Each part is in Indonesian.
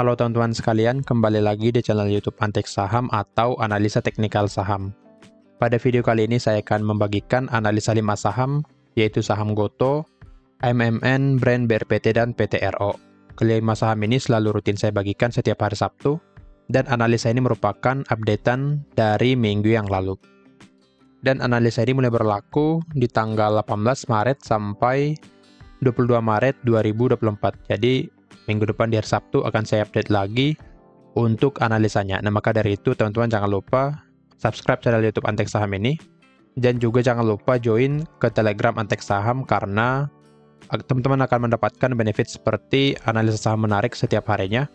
Halo teman-teman sekalian, kembali lagi di channel YouTube Antek Saham atau Analisa Teknikal Saham. Pada video kali ini saya akan membagikan analisa 5 saham, yaitu saham Gotoh, MMN, Brand, BRPT, dan PTRO. Kelima saham ini selalu rutin saya bagikan setiap hari Sabtu, dan analisa ini merupakan updatean dari minggu yang lalu. Dan analisa ini mulai berlaku di tanggal 18 Maret sampai 22 Maret 2024. Jadi, minggu depan di hari Sabtu akan saya update lagi untuk analisanya. Nah, maka dari itu teman-teman jangan lupa subscribe channel YouTube Antek Saham ini. Dan juga jangan lupa join ke Telegram Antek Saham karena teman-teman akan mendapatkan benefit seperti analisa saham menarik setiap harinya.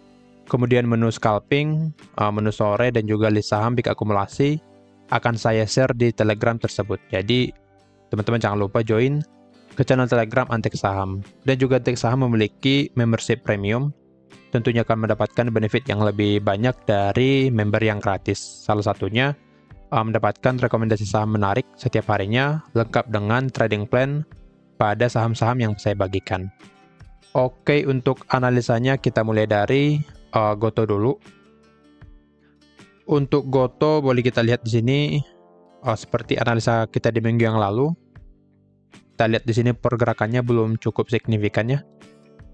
Kemudian menu scalping, menu sore, dan juga list saham big akumulasi akan saya share di Telegram tersebut. Jadi, teman-teman jangan lupa join ke channel Telegram Antek Saham. Dan juga Antek Saham memiliki membership premium, tentunya akan mendapatkan benefit yang lebih banyak dari member yang gratis. Salah satunya, mendapatkan rekomendasi saham menarik setiap harinya, lengkap dengan trading plan pada saham-saham yang saya bagikan. Oke, untuk analisanya kita mulai dari Gotoh dulu. Untuk Gotoh boleh kita lihat di sini seperti analisa kita di minggu yang lalu. Kita lihat di sini pergerakannya belum cukup signifikan ya.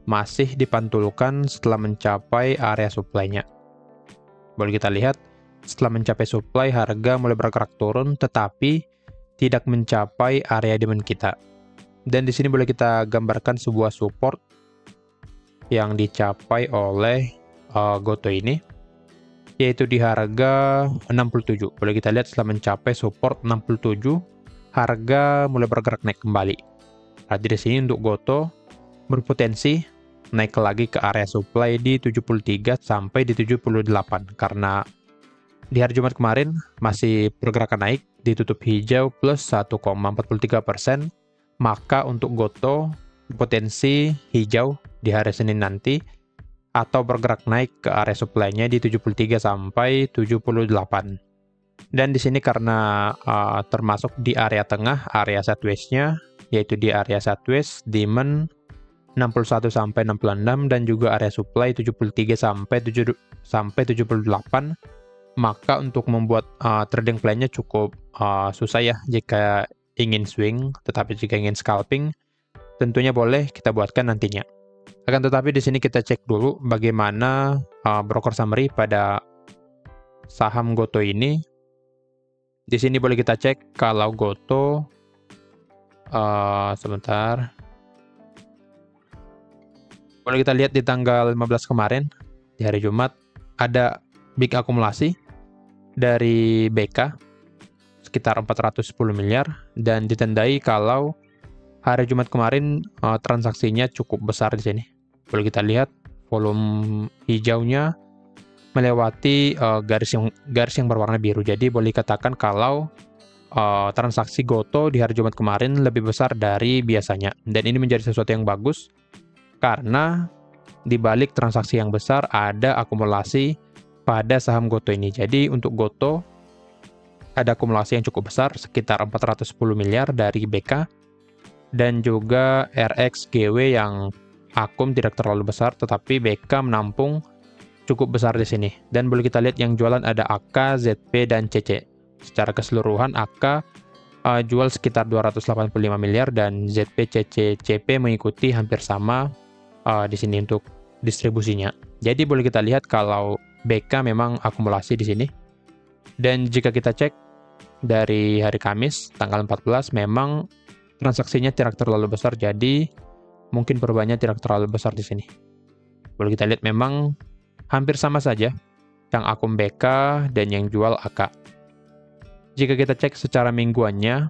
Masih dipantulkan setelah mencapai area supply-nya. Boleh kita lihat setelah mencapai supply harga mulai bergerak turun tetapi tidak mencapai area demand kita. Dan di sini boleh kita gambarkan sebuah support yang dicapai oleh Gotoh ini, yaitu di harga 67. Boleh kita lihat setelah mencapai support 67, harga mulai bergerak naik kembali. Jadi di sini untuk Gotoh berpotensi naik lagi ke area supply di 73 sampai di 78 karena di hari Jumat kemarin masih pergerakan naik, ditutup hijau plus 1,43%. Maka untuk Gotoh potensi hijau di hari Senin nanti atau bergerak naik ke area supply-nya di 73 sampai 78. Dan di sini karena termasuk di area tengah, area sideways-nya, yaitu di area sideways demand 61 sampai 66 dan juga area supply 73 sampai 78. Maka untuk membuat trading plan-nya cukup susah ya jika ingin swing, tetapi jika ingin scalping tentunya boleh kita buatkan nantinya. Akan tetapi di sini kita cek dulu bagaimana broker summary pada saham Gotoh ini. Di sini boleh kita cek kalau Gotoh sebentar. Boleh kita lihat di tanggal 15 kemarin di hari Jumat ada big akumulasi dari BK sekitar 410 miliar dan ditandai kalau hari Jumat kemarin transaksinya cukup besar di sini. Boleh kita lihat volume hijaunya melewati garis yang berwarna biru. Jadi boleh dikatakan kalau transaksi Gotoh di hari Jumat kemarin lebih besar dari biasanya. Dan ini menjadi sesuatu yang bagus karena di balik transaksi yang besar ada akumulasi pada saham Gotoh ini. Jadi untuk Gotoh ada akumulasi yang cukup besar sekitar 410 miliar dari BK. Dan juga RXGW yang akum tidak terlalu besar, tetapi BK menampung cukup besar di sini. Dan boleh kita lihat yang jualan ada AK, ZP, dan CC. Secara keseluruhan AK jual sekitar 285 miliar dan ZP, CC, CP mengikuti hampir sama di sini untuk distribusinya. Jadi boleh kita lihat kalau BK memang akumulasi di sini. Dan jika kita cek dari hari Kamis tanggal 14 memang transaksinya tidak terlalu besar, jadi mungkin perubahannya tidak terlalu besar di sini. Boleh kita lihat memang hampir sama saja yang akum BK dan yang jual AK. Jika kita cek secara mingguannya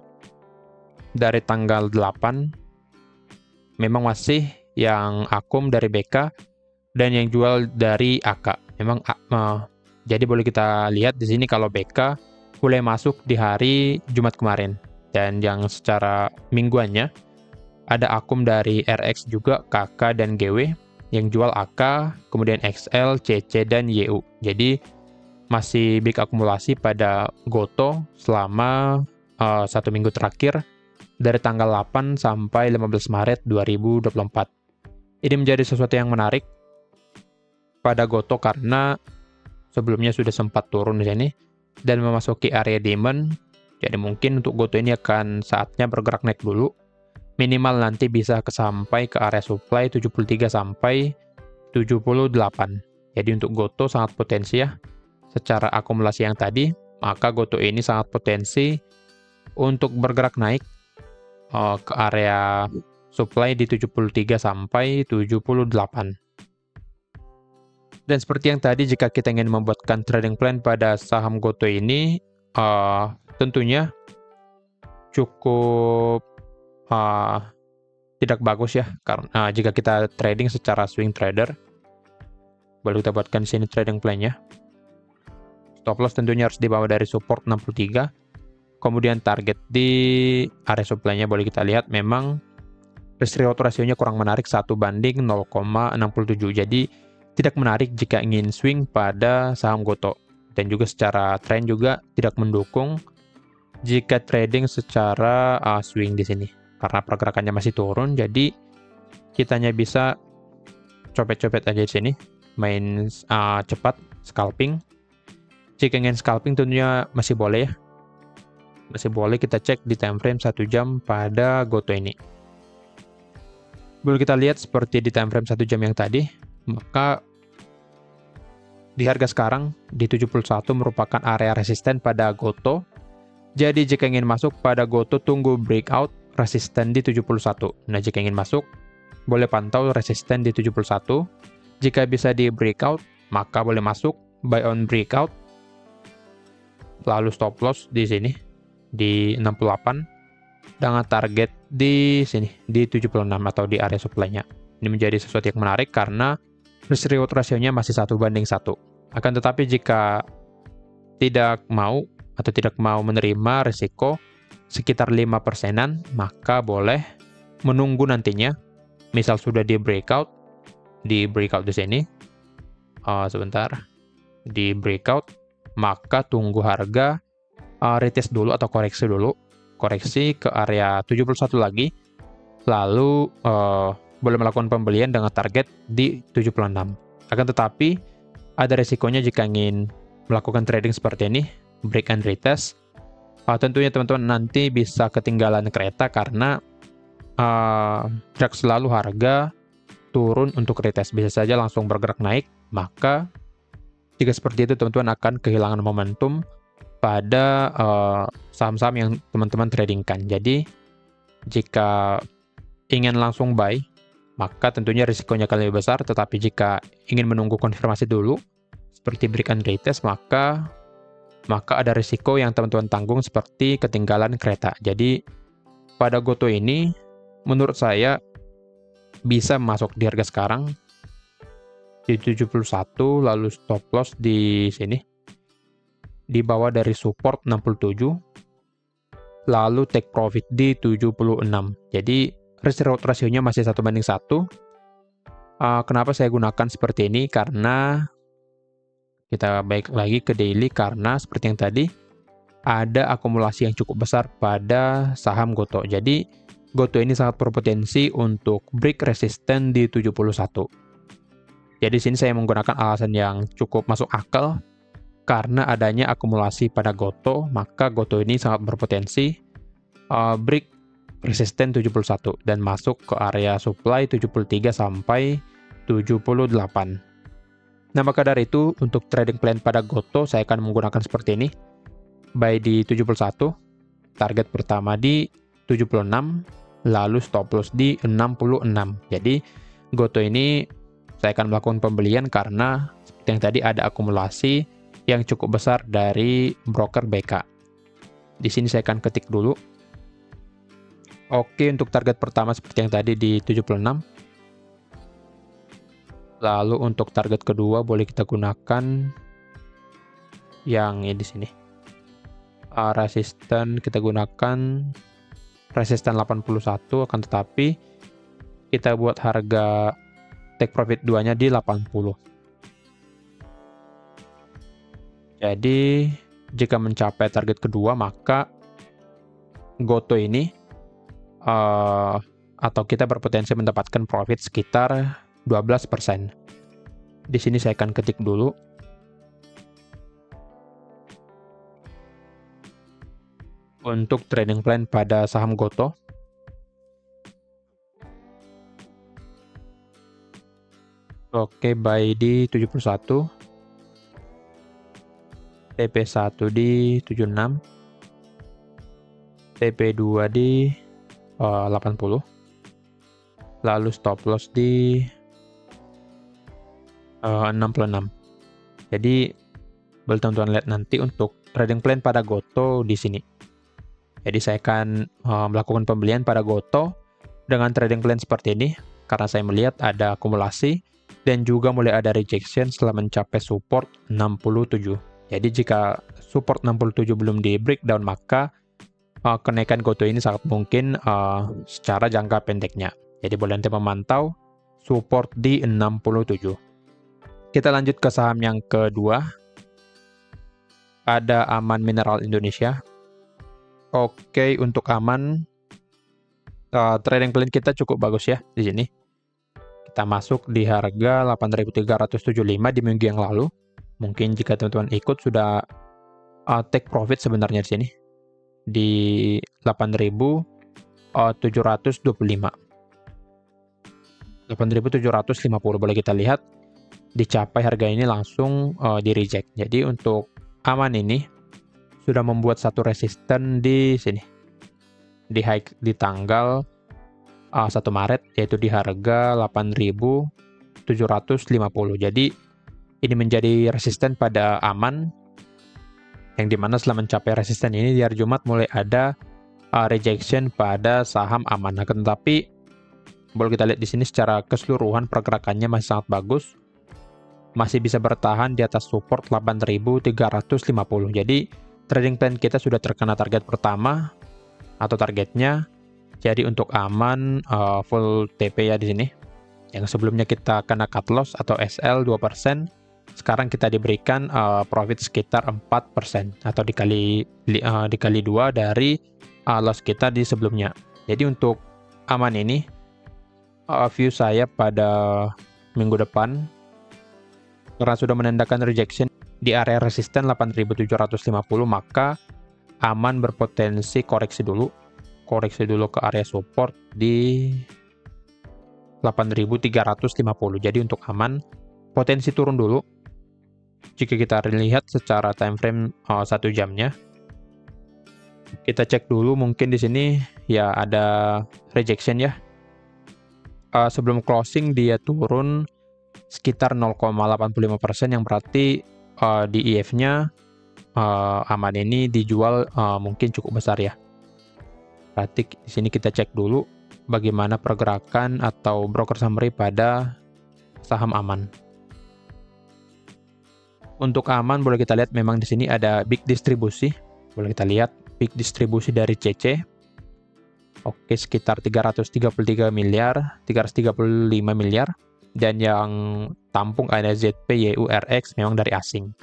dari tanggal 8 memang masih yang akum dari BK dan yang jual dari AK. Memang jadi boleh kita lihat di sini kalau BK mulai masuk di hari Jumat kemarin. Dan yang secara mingguannya ada akum dari RX juga, KK dan GW, yang jual AK, kemudian XL, CC, dan YU. Jadi masih big akumulasi pada Gotoh selama 1 minggu terakhir dari tanggal 8 sampai 15 Maret 2024. Ini menjadi sesuatu yang menarik pada Goto karena sebelumnya sudah sempat turun di sini dan memasuki area demand. Jadi mungkin untuk Goto ini akan saatnya bergerak naik dulu. Minimal nanti bisa sampai ke area supply 73 sampai 78. Jadi untuk Goto sangat potensi ya. Secara akumulasi yang tadi, maka Goto ini sangat potensi untuk bergerak naik ke area supply di 73 sampai 78. Dan seperti yang tadi, jika kita ingin membuatkan trading plan pada saham Goto ini, tentunya cukup tidak bagus ya, karena jika kita trading secara swing trader, boleh kita buatkan di sini trading plan-nya. Stop loss tentunya harus di bawah dari support 63. Kemudian target di area supply-nya boleh kita lihat memang risk reward rasionya kurang menarik 1:0,67. Jadi tidak menarik jika ingin swing pada saham Goto. Dan juga secara trend juga tidak mendukung jika trading secara swing di sini. Karena pergerakannya masih turun, jadi kita hanya bisa copet-copet aja di sini. Main cepat, scalping. Jika ingin scalping tentunya masih boleh ya. Masih boleh kita cek di time frame 1 jam pada Goto ini. Boleh kita lihat seperti di time frame 1 jam yang tadi, maka di harga sekarang di 71 merupakan area resisten pada Goto. Jadi jika ingin masuk pada Goto, tunggu breakout resisten di 71. Nah, jika ingin masuk, boleh pantau resisten di 71. Jika bisa di breakout, maka boleh masuk buy on breakout. Lalu stop loss di sini di 68 dengan target di sini di 76 atau di area supply-nya. Ini menjadi sesuatu yang menarik karena risk reward rasionya masih 1:1. Akan tetapi jika tidak mau atau tidak mau menerima risiko sekitar 5%-an, maka boleh menunggu nantinya. Misal sudah di breakout di sini. Sebentar. Di breakout, maka tunggu harga retest dulu atau koreksi dulu. Koreksi ke area 71 lagi. Lalu boleh melakukan pembelian dengan target di 76. Akan tetapi ada resikonya jika ingin melakukan trading seperti ini, break and retest. Tentunya teman-teman nanti bisa ketinggalan kereta karena tidak selalu harga turun untuk retest. Bisa saja langsung bergerak naik, maka jika seperti itu teman-teman akan kehilangan momentum pada saham-saham yang teman-teman tradingkan. Jadi jika ingin langsung buy, maka tentunya risikonya akan lebih besar. Tetapi jika ingin menunggu konfirmasi dulu, seperti break and retest, maka ada risiko yang teman-teman tanggung seperti ketinggalan kereta. Jadi pada Goto ini, menurut saya bisa masuk di harga sekarang di 71, lalu stop loss di sini di bawah dari support 67, lalu take profit di 76. Jadi risk reward rasionya masih 1:1. Kenapa saya gunakan seperti ini? Karena kita balik lagi ke daily, karena seperti yang tadi ada akumulasi yang cukup besar pada saham Goto. Jadi Goto ini sangat berpotensi untuk break resisten di 71. Jadi sini saya menggunakan alasan yang cukup masuk akal karena adanya akumulasi pada Goto, maka Goto ini sangat berpotensi break resisten 71 dan masuk ke area supply 73 sampai 78. Nah, maka dari itu, untuk trading plan pada Goto, saya akan menggunakan seperti ini. Buy di 71, target pertama di 76, lalu stop loss di 66. Jadi, Goto ini saya akan melakukan pembelian karena seperti yang tadi ada akumulasi yang cukup besar dari broker BK. Di sini saya akan ketik dulu. Oke, untuk target pertama seperti yang tadi di 76. Lalu untuk target kedua boleh kita gunakan yang ini di sini. Resisten kita gunakan resisten 81, akan tetapi kita buat harga take profit 2-nya di 80. Jadi jika mencapai target kedua, maka Goto ini atau kita berpotensi mendapatkan profit sekitar 12%. Di sini saya akan ketik dulu. Untuk trading plan pada saham Gotoh. Oke, buy di 71. TP1 di 76. TP2 di 80. Lalu stop loss di 66. Jadi boleh teman-teman lihat nanti untuk trading plan pada Gotoh di sini. Jadi saya akan melakukan pembelian pada Gotoh dengan trading plan seperti ini karena saya melihat ada akumulasi dan juga mulai ada rejection setelah mencapai support 67. Jadi jika support 67 belum di breakdown, maka kenaikan Gotoh ini sangat mungkin secara jangka pendeknya. Jadi boleh nanti memantau support di 67. Kita lanjut ke saham yang kedua. Ada Aman Mineral Indonesia. Oke, untuk Aman trading plan kita cukup bagus ya di sini. Kita masuk di harga 8.375 di minggu yang lalu. Mungkin jika teman-teman ikut sudah take profit sebenarnya di sini di 8.725. 8.750 boleh kita lihat dicapai harga ini langsung di reject. Jadi untuk Aman ini sudah membuat satu resisten di sini di high di tanggal 1 Maret yaitu di harga 8.750. Jadi ini menjadi resisten pada Aman yang dimana setelah mencapai resisten ini di hari Jumat mulai ada rejection pada saham Aman. Akan tetapi boleh kita lihat di sini secara keseluruhan pergerakannya masih sangat bagus. Masih bisa bertahan di atas support 8.350. Jadi trading plan kita sudah terkena target pertama atau targetnya. Jadi untuk Aman full TP ya di sini. Yang sebelumnya kita kena cut loss atau SL 2%, sekarang kita diberikan profit sekitar 4% atau dikali 2 dari loss kita di sebelumnya. Jadi untuk Aman ini view saya pada minggu depan karena sudah menandakan rejection di area resisten 8.750, maka Aman berpotensi koreksi dulu ke area support di 8.350. Jadi untuk Aman potensi turun dulu jika kita lihat secara time frame 1 jamnya. Kita cek dulu mungkin di sini ya ada rejection ya. Sebelum closing dia turun sekitar 0,85% yang berarti di IF-nya Aman ini dijual mungkin cukup besar ya. Berarti di sini kita cek dulu bagaimana pergerakan atau broker summary pada saham Aman. Untuk Aman boleh kita lihat memang di sini ada big distribusi. Boleh kita lihat big distribusi dari CC. Oke, sekitar 335 miliar. Dan yang tampung ada ZP, YU, RX memang dari asing.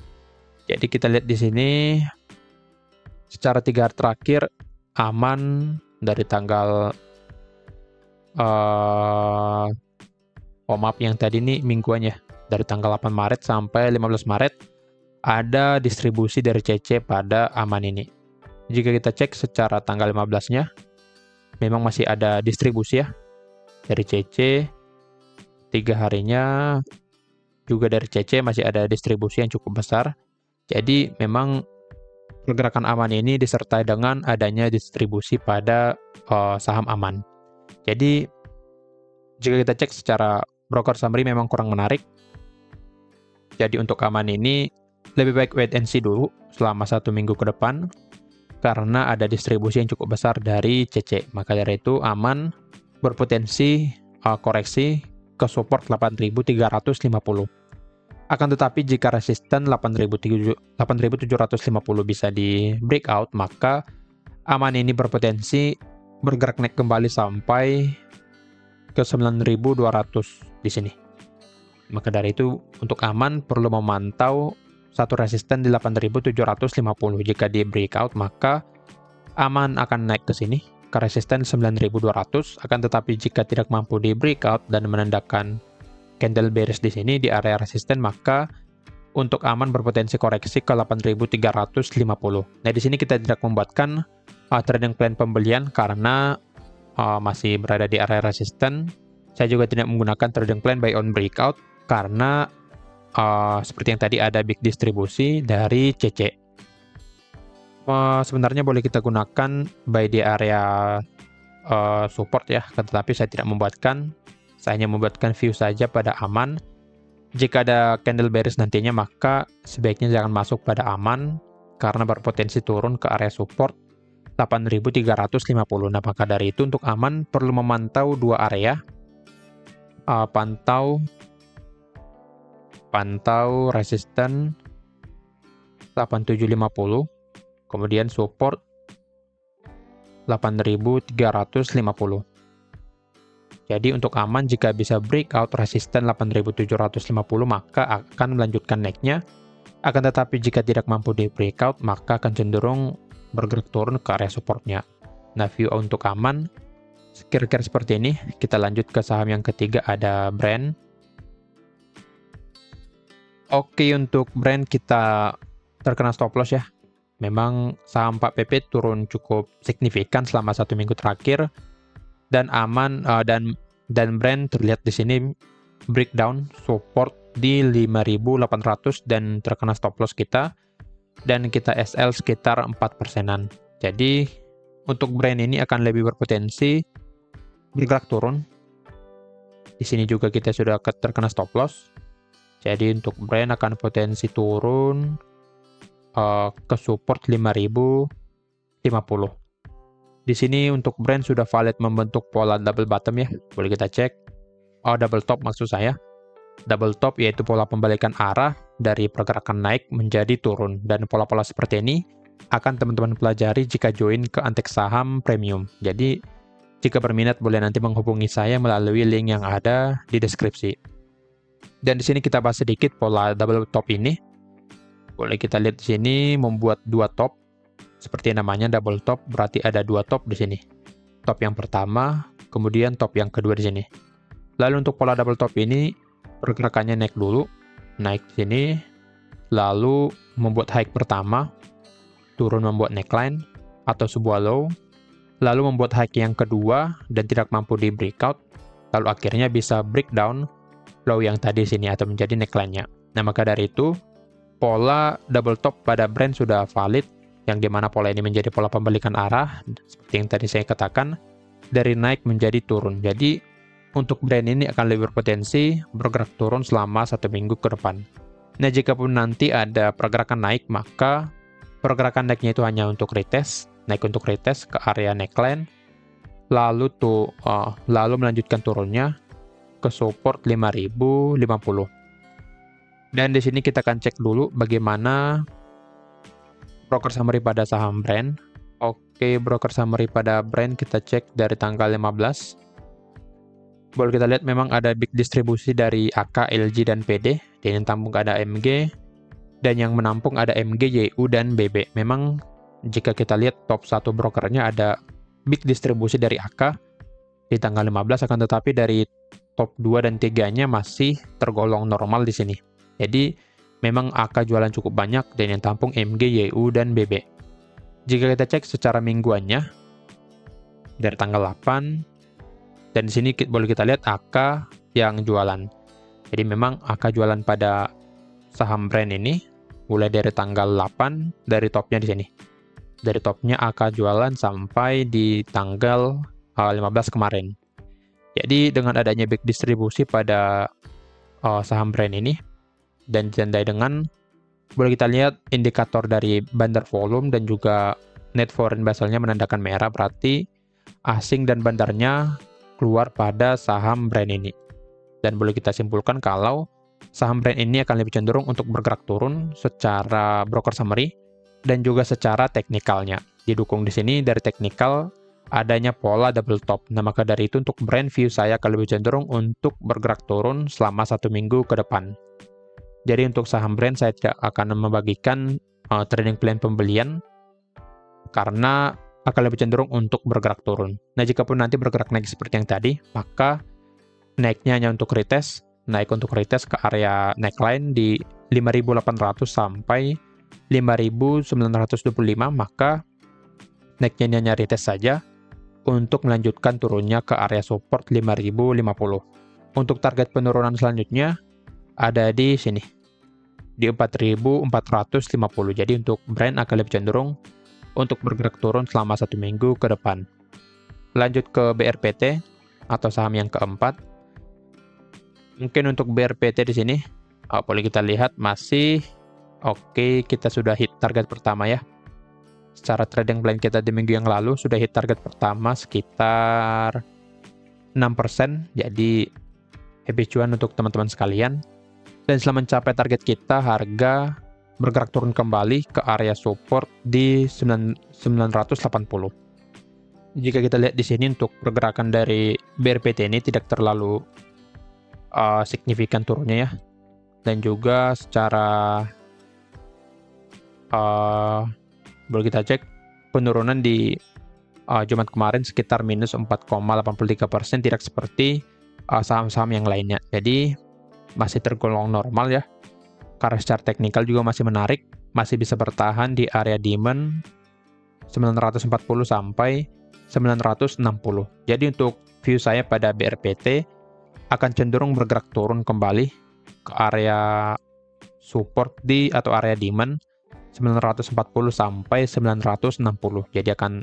Jadi kita lihat di sini secara 3 hari terakhir Aman dari tanggal maaf yang tadi ini mingguannya dari tanggal 8 Maret sampai 15 Maret ada distribusi dari CC pada Aman ini. Jika kita cek secara tanggal 15-nya memang masih ada distribusi ya dari CC. 3 harinya juga dari CC masih ada distribusi yang cukup besar. Jadi memang pergerakan Aman ini disertai dengan adanya distribusi pada saham Aman. Jadi jika kita cek secara broker summary memang kurang menarik. Jadi untuk Aman ini lebih baik wait and see dulu selama 1 minggu ke depan karena ada distribusi yang cukup besar dari CC. Maka dari itu Aman berpotensi koreksi ke support 8.350. Akan tetapi jika resisten 8.750 bisa di breakout, maka Aman ini berpotensi bergerak naik kembali sampai ke 9.200 di sini. Maka dari itu untuk Aman perlu memantau satu resisten di 8.750. Jika di breakout maka Aman akan naik ke sini ke resisten 9.200. Akan tetapi jika tidak mampu di breakout dan menandakan candle bearish di sini di area resisten, maka untuk aman berpotensi koreksi ke 8.350. Nah, di sini kita tidak membuatkan trading plan pembelian karena masih berada di area resisten. Saya juga tidak menggunakan trading plan buy on breakout karena seperti yang tadi ada big distribusi dari CC. Sebenarnya boleh kita gunakan buy di area support ya, tetapi saya tidak membuatkan. Saya hanya membuatkan view saja pada aman. Jika ada candle bearish nantinya, maka sebaiknya jangan masuk pada aman karena berpotensi turun ke area support 8.350. Nah, maka dari itu untuk aman perlu memantau dua area. Pantau resisten 8750, kemudian support 8.350. Jadi untuk aman jika bisa breakout resisten 8.750 maka akan melanjutkan naiknya. Akan tetapi jika tidak mampu di breakout maka akan cenderung bergerak turun ke area supportnya. Nah, view untuk aman kira-kira seperti ini. Kita lanjut ke saham yang ketiga, ada Brand. Oke, untuk Brand kita terkena stop loss ya. Memang saham 4PP turun cukup signifikan selama 1 minggu terakhir. Dan aman dan Brand terlihat di sini breakdown support di 5.800 dan terkena stop loss kita, dan kita SL sekitar 4%-an. Jadi untuk Brand ini akan lebih berpotensi bergerak turun. Di sini juga kita sudah terkena stop loss. Jadi untuk Brand akan potensi turun ke support 5.050. Di sini untuk Brand sudah valid membentuk pola double bottom ya. Boleh kita cek. Double top maksud saya. Double top yaitu pola pembalikan arah dari pergerakan naik menjadi turun. Dan pola-pola seperti ini akan teman-teman pelajari jika join ke Antek Saham Premium. Jadi jika berminat boleh nanti menghubungi saya melalui link yang ada di deskripsi. Dan di sini kita bahas sedikit pola double top ini. Boleh kita lihat di sini membuat dua top. Seperti namanya double top, berarti ada dua top di sini. Top yang pertama, kemudian top yang kedua di sini. Lalu untuk pola double top ini, pergerakannya naik dulu, naik di sini, lalu membuat high pertama, turun membuat neckline atau sebuah low, lalu membuat high yang kedua dan tidak mampu di breakout, lalu akhirnya bisa breakdown low yang tadi sini atau menjadi neckline-nya. Nah, maka dari itu, pola double top pada Brand sudah valid, yang dimana pola ini menjadi pola pembalikan arah, seperti yang tadi saya katakan, dari naik menjadi turun. Jadi, untuk Brand ini akan lebih berpotensi bergerak turun selama 1 minggu ke depan. Nah, jika pun nanti ada pergerakan naik, maka pergerakan naiknya itu hanya untuk retest, naik untuk retest ke area neckline, lalu melanjutkan turunnya ke support 5.050. Dan di sini kita akan cek dulu bagaimana broker summary pada saham Brand. Oke, broker summary pada Brand kita cek dari tanggal 15. Boleh kita lihat memang ada big distribusi dari AK, LG, dan PD. Dan yang tampung ada MG. Dan yang menampung ada MG, YU, dan BB. Memang jika kita lihat top 1 brokernya ada big distribusi dari AK di tanggal 15, akan tetapi dari top 2 dan 3-nya masih tergolong normal di sini. Jadi memang AK jualan cukup banyak dan yang tampung MG, YU, dan BB. Jika kita cek secara mingguannya dari tanggal 8, dan di sini boleh kita lihat AK yang jualan. Jadi memang AK jualan pada saham Brand ini mulai dari tanggal 8 dari topnya di sini. Dari topnya AK jualan sampai di tanggal 15 kemarin. Jadi dengan adanya big distribusi pada saham Brand ini, dan ditandai dengan, boleh kita lihat indikator dari bandar volume dan juga net foreign Basel-nya menandakan merah, berarti asing dan bandarnya keluar pada saham Brand ini. Dan boleh kita simpulkan kalau saham Brand ini akan lebih cenderung untuk bergerak turun secara broker summary dan juga secara teknikalnya. Didukung di sini dari teknikal adanya pola double top. Nah, maka dari itu untuk Brand view saya akan lebih cenderung untuk bergerak turun selama 1 minggu ke depan. Jadi untuk saham Brand saya tidak akan membagikan trading plan pembelian karena akan lebih cenderung untuk bergerak turun. Nah, jika pun nanti bergerak naik seperti yang tadi, maka naiknya hanya untuk retest, naik untuk retest ke area neckline di 5.800 sampai 5.925, maka naiknya ini hanya retest saja untuk melanjutkan turunnya ke area support 5.050. Untuk target penurunan selanjutnya ada di sini, di 4.450. Jadi untuk Brent akan lebih cenderung untuk bergerak turun selama 1 minggu ke depan. Lanjut ke BRPT atau saham yang keempat. Mungkin untuk BRPT di sini, boleh kita lihat masih oke, kita sudah hit target pertama ya. Secara trading plan kita di minggu yang lalu sudah hit target pertama sekitar 6%. Jadi happy cuan untuk teman-teman sekalian. Dan setelah mencapai target kita, harga bergerak turun kembali ke area support di 980. Jika kita lihat di sini untuk pergerakan dari BRPT ini tidak terlalu signifikan turunnya ya. Dan juga secara boleh kita cek penurunan di Jumat kemarin sekitar minus 4,83%, tidak seperti saham-saham yang lainnya. Jadi masih tergolong normal ya. Karena secara teknikal juga masih menarik, masih bisa bertahan di area demand 940 sampai 960. Jadi untuk view saya pada BRPT akan cenderung bergerak turun kembali ke area support di atau area demand 940 sampai 960. Jadi akan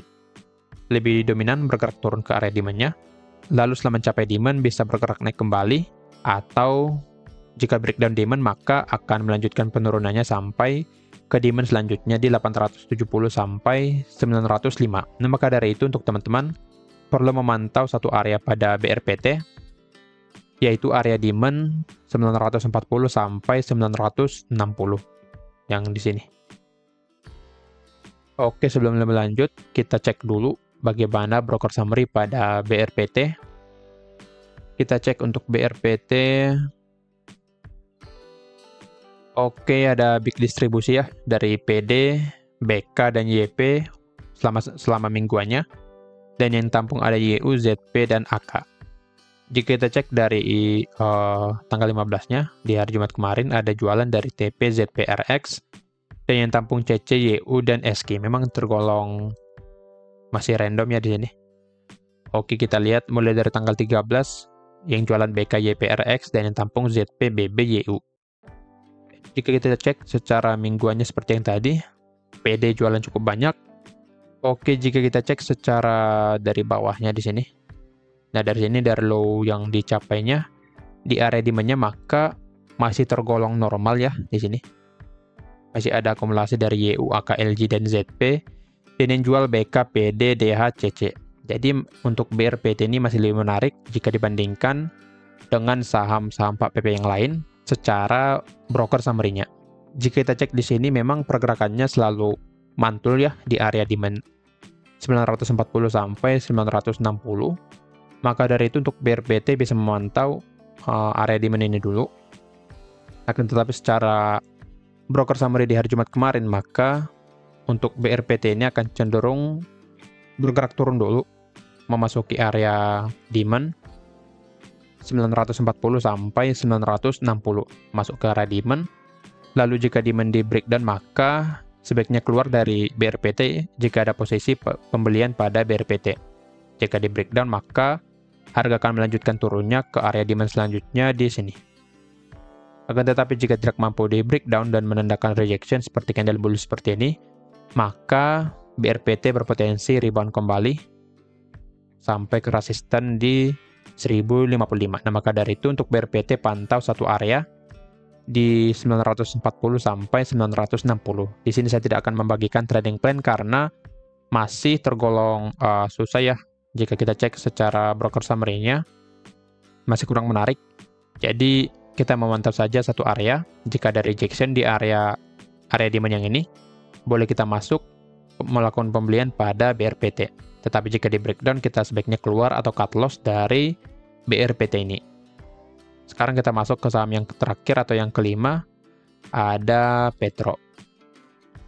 lebih dominan bergerak turun ke area demand-nya. Lalu setelah mencapai demand bisa bergerak naik kembali, atau jika breakdown demand maka akan melanjutkan penurunannya sampai ke demand selanjutnya di 870 sampai 905. Nah, maka dari itu untuk teman-teman perlu memantau satu area pada BRPT, yaitu area demand 940 sampai 960 yang di sini. Oke, sebelum lebih lanjut, kita cek dulu bagaimana broker summary pada BRPT. Kita cek untuk BRPT. Oke, ada big distribusi ya dari PD, BK, dan YP selama mingguannya. Dan yang tampung ada YU, ZP, dan AK. Jika kita cek dari tanggal 15-nya, di hari Jumat kemarin ada jualan dari TP, ZP, RX, dan yang tampung CC, YU, dan SK. Memang tergolong masih random ya di sini. Oke, kita lihat mulai dari tanggal 13 yang jualan BK, YP, RX, dan yang tampung ZP, BB, YU. Jika kita cek secara mingguannya seperti yang tadi, PD jualan cukup banyak. Oke, jika kita cek secara dari bawahnya di sini. Nah, dari sini dari low yang dicapainya di area demand-nya maka masih tergolong normal ya di sini. Masih ada akumulasi dari YU, AK, LG, dan ZP. Dan yang jual BK, PD, DH, CC. Jadi untuk BRPT ini masih lebih menarik jika dibandingkan dengan saham-saham Pak PP yang lain secara broker summary-nya. Jika kita cek di sini memang pergerakannya selalu mantul ya di area demand 940 sampai 960. Maka dari itu untuk BRPT bisa memantau area demand ini dulu. Akan tetapi secara broker summary di hari Jumat kemarin, maka untuk BRPT ini akan cenderung bergerak turun dulu, memasuki area demand 940 sampai 960, masuk ke area demand. Lalu jika demand di breakdown maka sebaiknya keluar dari BRPT jika ada posisi pembelian pada BRPT. Jika di breakdown maka harga akan melanjutkan turunnya ke area demand selanjutnya di sini. Akan tetapi jika tidak mampu di breakdown dan menandakan rejection seperti candle bullish seperti ini, maka BRPT berpotensi rebound kembali sampai ke resisten di 1055. Nah, maka dari itu untuk BRPT pantau satu area di 940 sampai 960. Di sini saya tidak akan membagikan trading plan karena masih tergolong susah ya. Jika kita cek secara broker summary-nya masih kurang menarik. Jadi kita memantau saja satu area. Jika ada rejection di area demand yang ini, boleh kita masuk melakukan pembelian pada BRPT. Tetapi jika di breakdown kita sebaiknya keluar atau cut loss dari BRPT ini. Sekarang kita masuk ke saham yang terakhir atau yang kelima, ada Petro.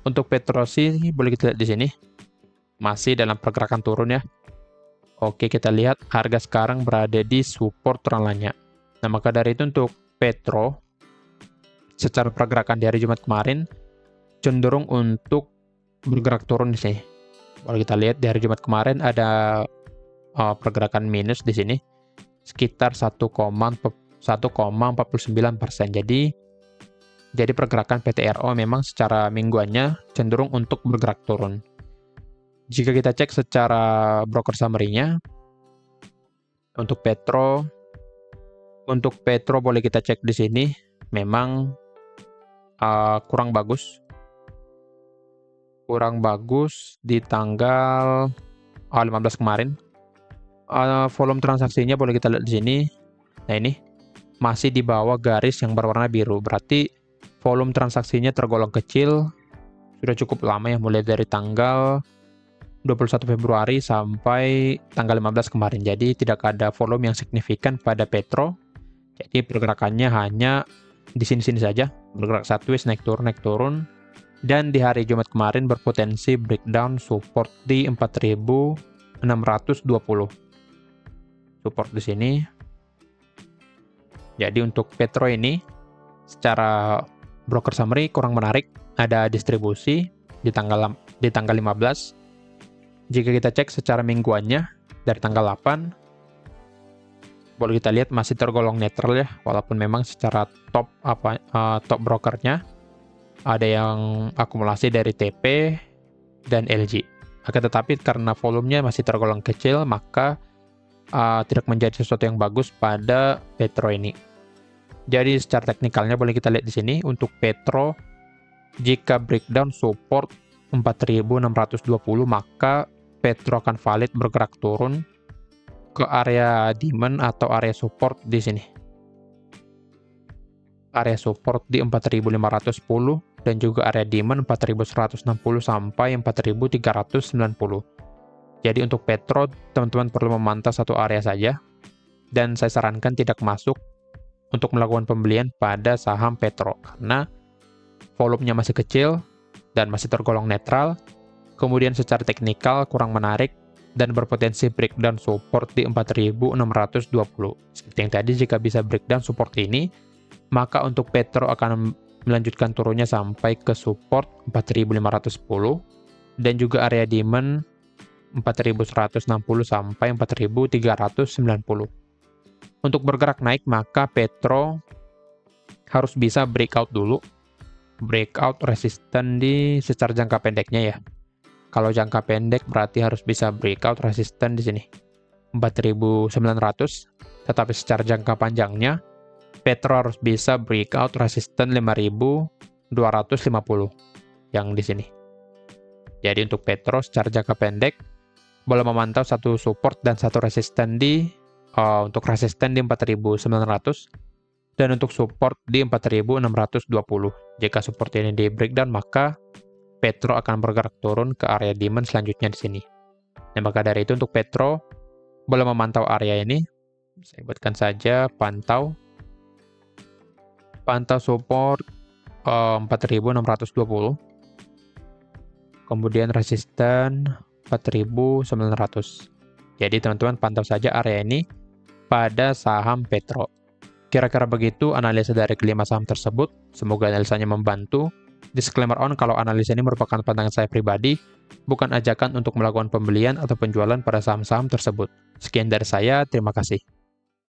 Untuk Petro sih boleh kita lihat di sini masih dalam pergerakan turun ya. Oke, kita lihat harga sekarang berada di support range-nya. Nah, maka dari itu untuk Petro secara pergerakan di hari Jumat kemarin cenderung untuk bergerak turun di sini. Kalau kita lihat di hari Jumat kemarin ada pergerakan minus di sini sekitar 1,49%. Jadi pergerakan PTRO memang secara mingguannya cenderung untuk bergerak turun. Jika kita cek secara broker summary-nya, untuk Petro boleh kita cek di sini, memang kurang bagus. Kurang bagus di tanggal 15 kemarin. Volume transaksinya boleh kita lihat di sini. Nah ini masih di bawah garis yang berwarna biru. Berarti volume transaksinya tergolong kecil. Sudah cukup lama ya, mulai dari tanggal 21 Februari sampai tanggal 15 kemarin. Jadi tidak ada volume yang signifikan pada Petro. Jadi pergerakannya hanya di sini-sini saja. Bergerak sideways, naik turun. Dan di hari Jumat kemarin berpotensi breakdown support di 4.620. Support di sini. Jadi untuk Petro ini secara broker summary kurang menarik. Ada distribusi di tanggal 15. Jika kita cek secara mingguannya dari tanggal 8, boleh kita lihat masih tergolong netral ya, walaupun memang secara top brokernya ada yang akumulasi dari TP dan LG. Akan tetapi karena volumenya masih tergolong kecil, maka tidak menjadi sesuatu yang bagus pada Petro ini. Jadi secara teknikalnya boleh kita lihat di sini untuk Petro, jika breakdown support 4.620, maka Petro akan valid bergerak turun ke area demand atau area support di sini. Area support di 4.510 dan juga area demand 4.160 sampai 4.390. Jadi untuk Petro, teman-teman perlu memantau satu area saja, dan saya sarankan tidak masuk untuk melakukan pembelian pada saham Petro, karena volumenya masih kecil dan masih tergolong netral, kemudian secara teknikal kurang menarik, dan berpotensi breakdown support di 4.620. Seperti yang tadi, jika bisa breakdown support ini, maka untuk Petro akan melanjutkan turunnya sampai ke support 4.510, dan juga area demand 4.160 sampai 4.390. Untuk bergerak naik, maka Petro harus bisa breakout dulu. Breakout resisten di secara jangka pendeknya ya. Kalau jangka pendek berarti harus bisa breakout resisten di sini 4.900. Tetapi secara jangka panjangnya Petro harus bisa breakout resisten 5.250 yang di sini. Jadi untuk Petro secara jangka pendek boleh memantau satu support dan satu resisten untuk resisten di 4.900 dan untuk support di 4.620. Jika support ini di breakdown, maka Petro akan bergerak turun ke area demand selanjutnya di sini. Nah, maka dari itu untuk Petro boleh memantau area ini. Saya buatkan saja pantau support 4.620. Kemudian resisten 4.900. Jadi teman-teman pantau saja area ini pada saham Petro. Kira-kira begitu analisa dari kelima saham tersebut. Semoga analisanya membantu. Disclaimer on, kalau analisa ini merupakan pandangan saya pribadi, bukan ajakan untuk melakukan pembelian atau penjualan pada saham-saham tersebut. Sekian dari saya, terima kasih.